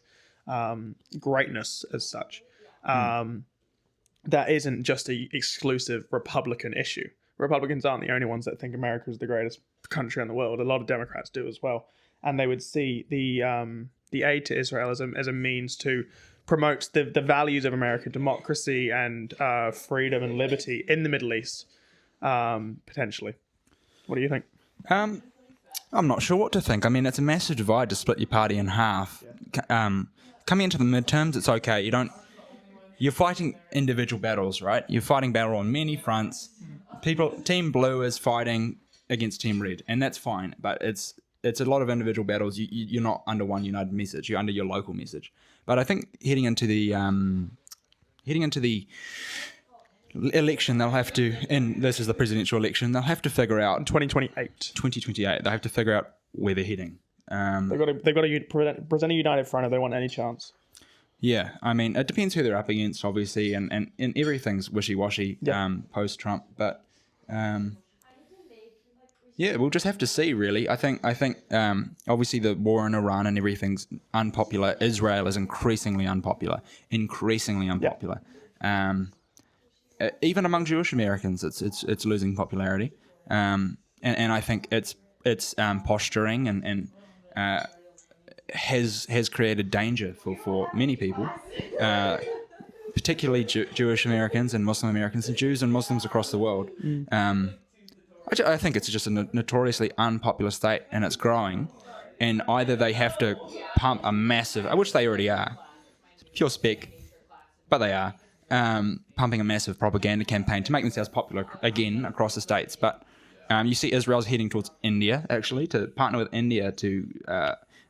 greatness as such. That isn't just an exclusive Republican issue. Republicans aren't the only ones that think America is the greatest country in the world. A lot of Democrats do as well, and they would see the aid to Israel as a means to promote the values of American democracy and freedom and liberty in the Middle East, potentially. What do you think? I'm not sure what to think. I mean, it's a massive divide to split your party in half. Coming into the midterms, it's okay. You're fighting individual battles, right? You're fighting battle on many fronts. Team Blue is fighting against Team Red, and that's fine. But it's a lot of individual battles. You're not under one united message. You're under your local message. But I think heading into the election, they'll have to, and this is the presidential election, they'll have to figure out 2028. They'll have to figure out where they're heading. They've got to present a united front if they want any chance. Yeah, I mean, it depends who they're up against, obviously, and everything's wishy-washy post-Trump. But yeah, we'll just have to see, really. I think obviously the war in Iran and everything's unpopular. Israel is increasingly unpopular. Yeah. Even among Jewish Americans, it's losing popularity. And I think it's posturing and has created danger for many people, particularly Jewish Americans and Muslim Americans and Jews and Muslims across the world. I think it's just a notoriously unpopular state, and it's growing. And either they have to pump a massive, which they already are, pure spec, but they are pumping a massive propaganda campaign to make themselves popular again across the states. But you see Israel's heading towards India, actually, to partner with India to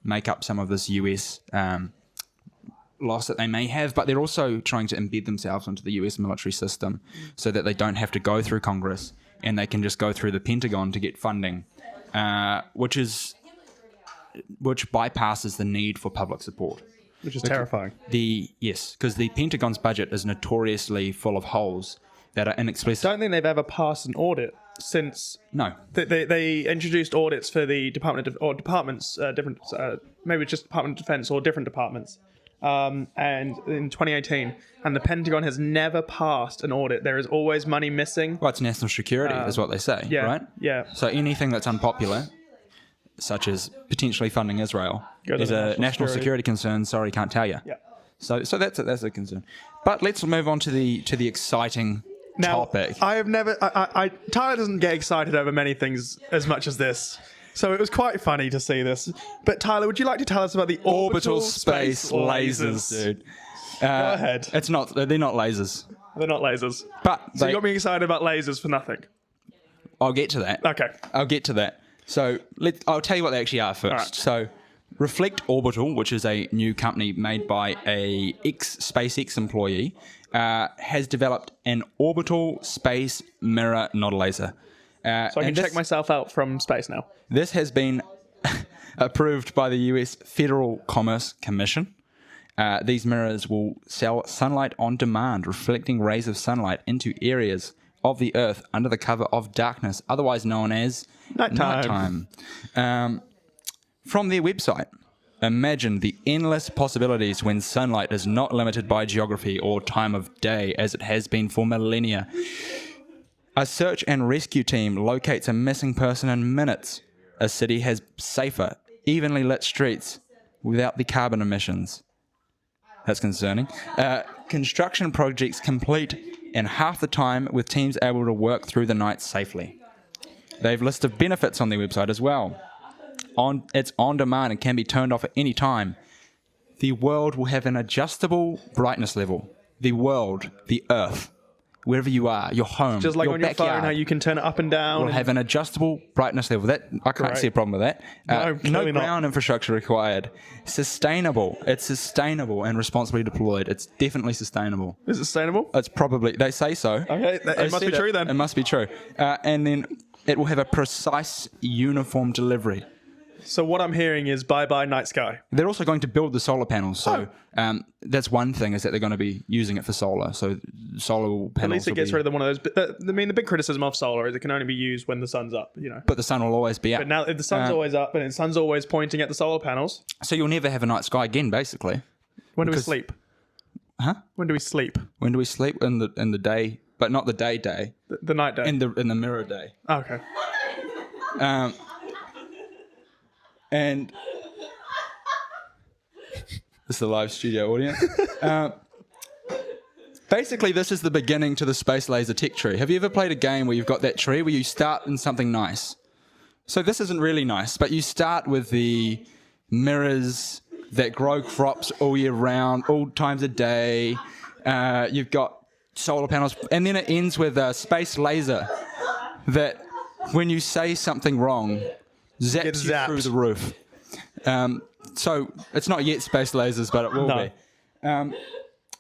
make up some of this US loss that they may have. But they're also trying to embed themselves into the US military system so that they don't have to go through Congress and they can just go through the Pentagon to get funding, which bypasses the need for public support. Which is terrifying. Because the Pentagon's budget is notoriously full of holes that are inexplicable. Don't think they've ever passed an audit since. No. They introduced audits for the departments, different, maybe just Department of Defense or different departments, and in 2018, and the Pentagon has never passed an audit. There is always money missing. Well, it's national security, is what they say, Yeah, right? yeah. So anything that's unpopular, such as potentially funding Israel, Go to is the a national national security. security concern. Sorry, can't tell you. Yeah. So that's a concern. But let's move on to the exciting topic. I have never. Tyler doesn't get excited over many things as much as this, so it was quite funny to see this. But Tyler, would you like to tell us about the Orbital space lasers, dude. Go ahead. They're not lasers, They're not lasers. but So you got me excited about lasers for nothing. I'll get to that. Okay. I'll get to that. So I'll tell you what they actually are first. Right. So Reflect Orbital, which is a new company made by a SpaceX employee, has developed an orbital space mirror, not a laser. So I can check myself out from space now. This has been approved by the US Federal Commerce Commission. These mirrors will sell sunlight on demand, reflecting rays of sunlight into areas of the Earth under the cover of darkness, otherwise known as Nighttime. From their website, imagine the endless possibilities when sunlight is not limited by geography or time of day as it has been for millennia. A search and rescue team locates a missing person in minutes. A city has safer, evenly lit streets without the carbon emissions. That's concerning. Construction projects complete in half the time with teams able to work through the night safely. They have a list of benefits on their website as well. It's on demand and can be turned off at any time. The world will have an adjustable brightness level. The world, the Earth, wherever you are, your home, Just like your on your backyard, phone, how you can turn it up and down. will have an adjustable brightness level. That I can't Great. see a problem with that. No, No clearly not. ground infrastructure required. Sustainable. It's sustainable and responsibly deployed. It's definitely sustainable. Is it sustainable? It's probably, they say so. Okay, They it must said be true then. It must be true. And then it will have a precise, uniform delivery. So what I'm hearing is bye-bye night sky. They're also going to build the solar panels. So Oh. that's one thing, is that they're going to be using it for solar. So solar panels. At least it will gets be- rid of one of those. But the big criticism of solar is it can only be used when the sun's up, But the sun will always be out. But now if the sun's always up and the sun's always pointing at the solar panels, So you'll never have a night sky again, basically. when do we Because- sleep? Huh? When do we sleep? When do we sleep? In the day, but not the day. The night day. In the mirror day. Okay. And this is the live studio audience. Basically, this is the beginning to the space laser tech tree. Have you ever played a game where you've got that tree where you start in something nice? So this isn't really nice, but you start with the mirrors that grow crops all year round, all times a day. You've got solar panels, and then it ends with a space laser that, when you say something wrong, zaps Gets you zapped. through the roof. So it's not yet space lasers, but it will No. be.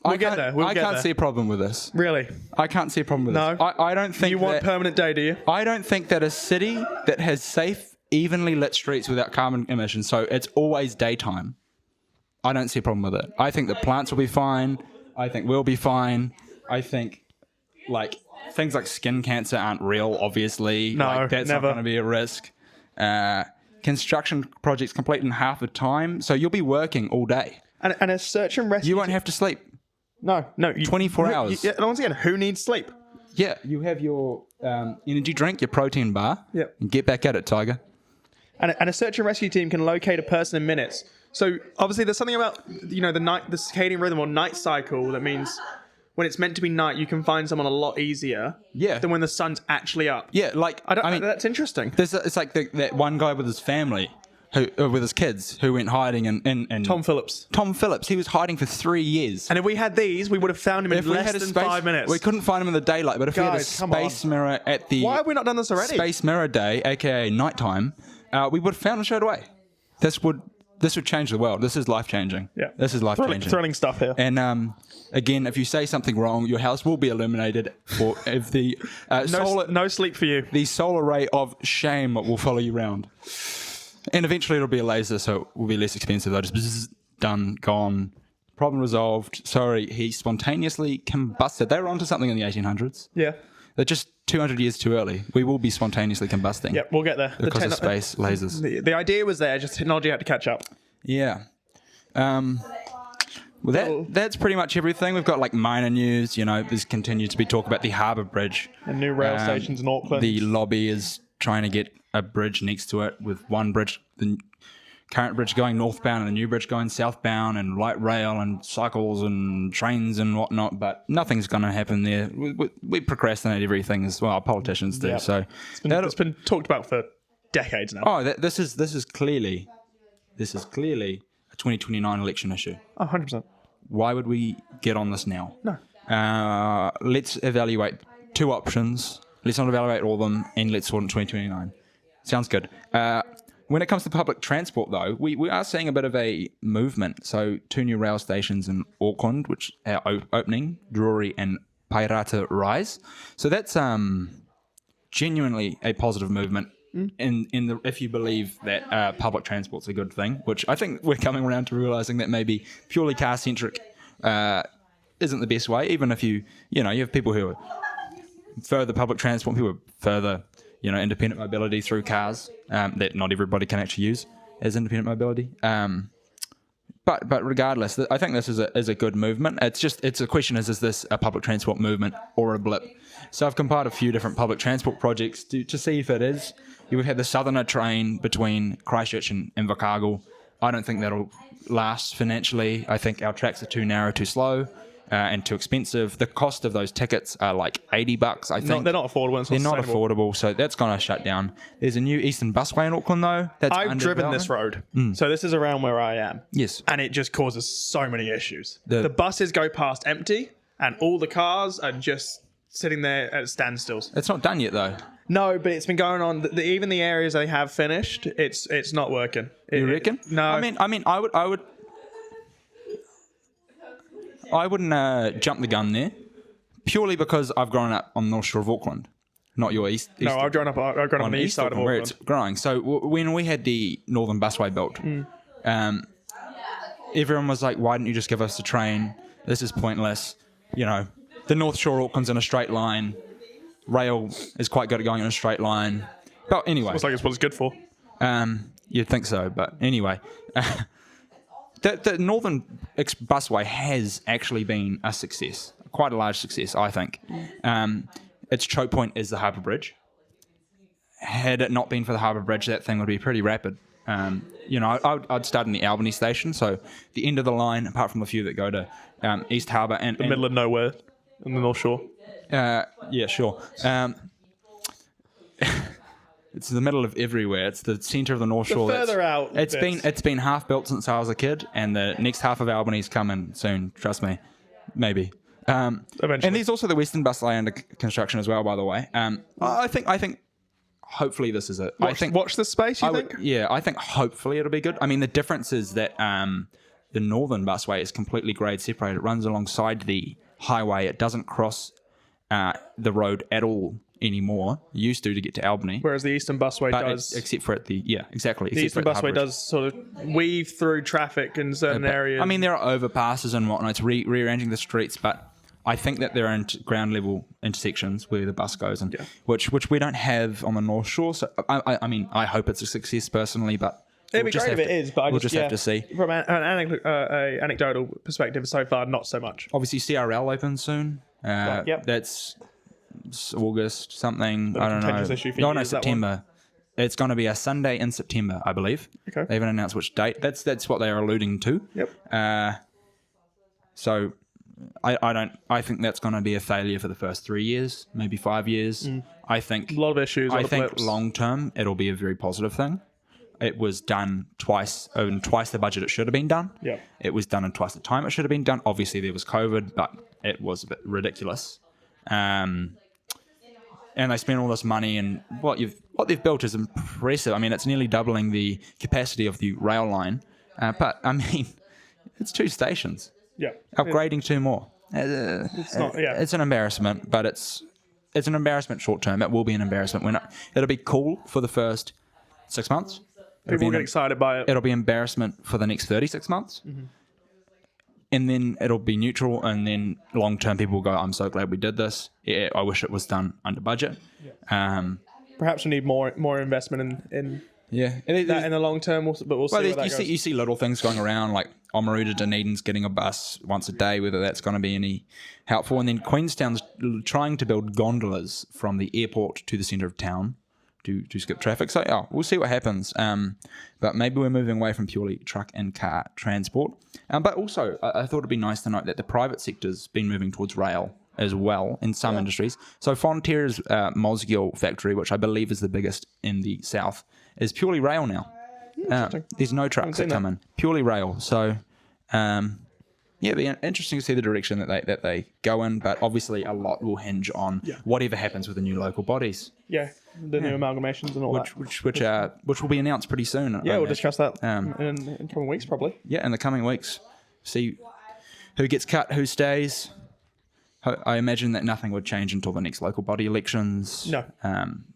We'll get there. We'll I get can't there. see a problem with this. Really? I can't see a problem with No. this. I don't think You want that, permanent day, do you? I don't think that a city that has safe, evenly lit streets without carbon emissions, so it's always daytime, I don't see a problem with it. I think the plants will be fine. I think we'll be fine. I think, like, things like skin cancer aren't real, obviously. No, Like, that's never. not going to be a risk. Construction projects complete in half the time, so you'll be working all day. And a search and rescue. You won't have to sleep. No. 24 hours. And once again, who needs sleep? Yeah, you have your energy drink, your protein bar, Yep. and get back at it, Tiger. And a search and rescue team can locate a person in minutes. So obviously, there's something about the circadian rhythm or night cycle that means when it's meant to be night, you can find someone a lot easier. Yeah. Than when the sun's actually up. Yeah, like, I mean, mean, that's interesting. it's like that one guy with his family, with his kids, who went hiding in Tom Phillips. Tom Phillips. He was hiding for 3 years. And if we had these, we would have found him in if we less had a than space, 5 minutes. we couldn't find him in the daylight. But if we had a Guys, come on. space mirror at the Why have we not done this already? Space Mirror Day, aka nighttime, we would have found him straight away. This would change the world. This is life changing. Yeah. This is life changing. Thrilling stuff here. And again, if you say something wrong, your house will be illuminated. For if the No sleep for you. the solar ray of shame will follow you around. And eventually it'll be a laser, so it will be less expensive. They'll just bzzz, done, gone, problem resolved. Sorry, he spontaneously combusted. They were onto something in the 1800s. Yeah. They're just 200 years too early. We will be spontaneously combusting. Yep, we'll get there. Because of space lasers. The idea was there, just technology had to catch up. Yeah. Well, that's pretty much everything. We've got like minor news. There's continued to be talk about the Harbour Bridge. And new rail stations in Auckland. The lobby is trying to get a bridge next to it, with one bridge, the current bridge going northbound and a new bridge going southbound, and light rail and cycles and trains and whatnot. But nothing's going to happen there. We procrastinate everything as well. Politicians do. Yeah. So it's been talked about for decades now. Oh, this is clearly a 2029 election issue. 100%. Why would we get on this now? No. Let's evaluate two options. Let's not evaluate all of them, and let's sort in 2029. Sounds good. When it comes to public transport, though, we are seeing a bit of a movement. So 2 new rail stations in Auckland, which are opening, Drury and Pairata Rise. So that's genuinely a positive movement. If you believe that public transport's a good thing, which I think we're coming around to realizing that maybe purely car centric isn't the best way. Even if you have people who are further public transport, people who are further independent mobility through cars that not everybody can actually use as independent mobility. But regardless, I think this is a good movement. It's a question: is this a public transport movement or a blip? So I've compiled a few different public transport projects to see if it is. We've had the Southerner train between Christchurch and Invercargill. I don't think that'll last financially. I think our tracks are too narrow, too slow, and too expensive. The cost of those tickets are like $80, I think. No, they're not affordable. They're not affordable, so that's going to shut down. There's a new Eastern Busway in Auckland, though. I've driven this road, so this is around where I am. Yes. And it just causes so many issues. The buses go past empty, and all the cars are just sitting there at standstills. It's not done yet, though. No, but it's been going on. Even the areas they have finished, it's not working. You reckon? No. I mean, I wouldn't jump the gun there, purely because I've grown up on the North Shore of Auckland, not your east. No, I've grown up on the east side of Auckland, where it's growing. So when we had the Northern Busway built, everyone was like, "Why didn't you just give us a train? This is pointless." The North Shore of Auckland's in a straight line. Rail is quite good at going in a straight line. But anyway, it's like it's what it's good for. You'd think so, but anyway. The Northern Busway has actually been a success, quite a large success, I think. Its choke point is the Harbour Bridge. Had it not been for the Harbour Bridge, that thing would be pretty rapid. I'd start in the Albany station, so the end of the line, apart from the few that go to East Harbour. And the middle of nowhere in the North Shore. Yeah, sure. It's the middle of everywhere. It's the centre of the North Shore. Further out. It's been half built since I was a kid, and the next half of Albany's coming soon. Trust me, maybe. Eventually. And there's also the Western Busway under construction as well, by the way. I think hopefully this is it. Watch this space. You think? I think hopefully it'll be good. I mean, the difference is that the Northern Busway is completely grade separated. It runs alongside the highway. It doesn't cross the road at all anymore. It used to get to Albany. Whereas the Eastern Busway does. Except for exactly. The Eastern Busway does sort of weave through traffic in certain areas. I mean, there are overpasses and whatnot. It's rearranging the streets, but I think that there are ground level intersections where the bus goes, and which we don't have on the North Shore. So I mean, I hope it's a success personally, but it'd be great if it is. But we'll just have to see. From an anecdotal perspective, so far, not so much. Obviously, CRL opens soon. That's August something. I don't know. No, September. It's going to be a Sunday in September, I believe. Okay. They haven't announced which date. That's what they are alluding to. Yep. So I think that's going to be a failure for the first 3 years, maybe 5 years. I think a lot of issues. I think long term it'll be a very positive thing. It was done twice the budget it should have been done. Yeah. It was done in twice the time it should have been done. Obviously there was COVID, but it was a bit ridiculous. And they spent all this money, and what they've built is impressive. I mean, it's nearly doubling the capacity of the rail line. But I mean, it's 2 stations. Yeah. Upgrading 2 more. It's not. Yeah. It's an embarrassment, but it's an embarrassment short term. It will be an embarrassment. It'll be cool for the first 6 months. People will get excited by it. It'll be embarrassment for the next 36 months. Mm-hmm. And then it'll be neutral, and then long term people will go, I'm so glad we did this. Yeah, I wish it was done under budget. Yeah. Perhaps we need more investment in Yeah. that in the long term. But we'll see where that goes. You see little things going around, like Oamaru to Dunedin's getting a bus once a day, whether that's going to be any helpful. And then Queenstown's trying to build gondolas from the airport to the centre of town to skip traffic. So we'll see what happens. But maybe we're moving away from purely truck and car transport. But also, I thought it'd be nice to note that the private sector's been moving towards rail as well in some industries. So Fonterra's Mosgiel factory, which I believe is the biggest in the south, is purely rail now. There's no trucks that come in. Purely rail. So, it'd be interesting to see the direction that they go in, but obviously a lot will hinge on whatever happens with the new local bodies. Yeah, the new amalgamations and all that. Which will be announced pretty soon. Yeah, we'll discuss that in coming weeks probably. Yeah, in the coming weeks. See who gets cut, who stays. I imagine that nothing would change until the next local body elections. No.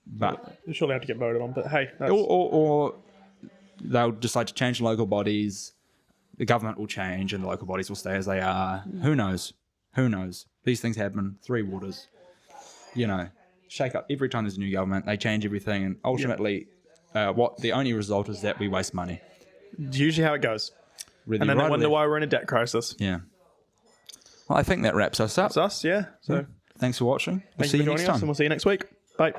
But They surely have to get voted on, but hey. Or they'll decide to change the local bodies. The government will change and the local bodies will stay as they are. Who knows? These things happen. Three waters. Shake up. Every time there's a new government, they change everything. And ultimately, what the only result is that we waste money. It's usually how it goes. Really and then they wonder why we're in a debt crisis. Yeah. Well, I think that wraps us up. That's us, yeah. So thanks for watching. We'll thank see you you for next joining us, time. and we'll see you next week. Bye.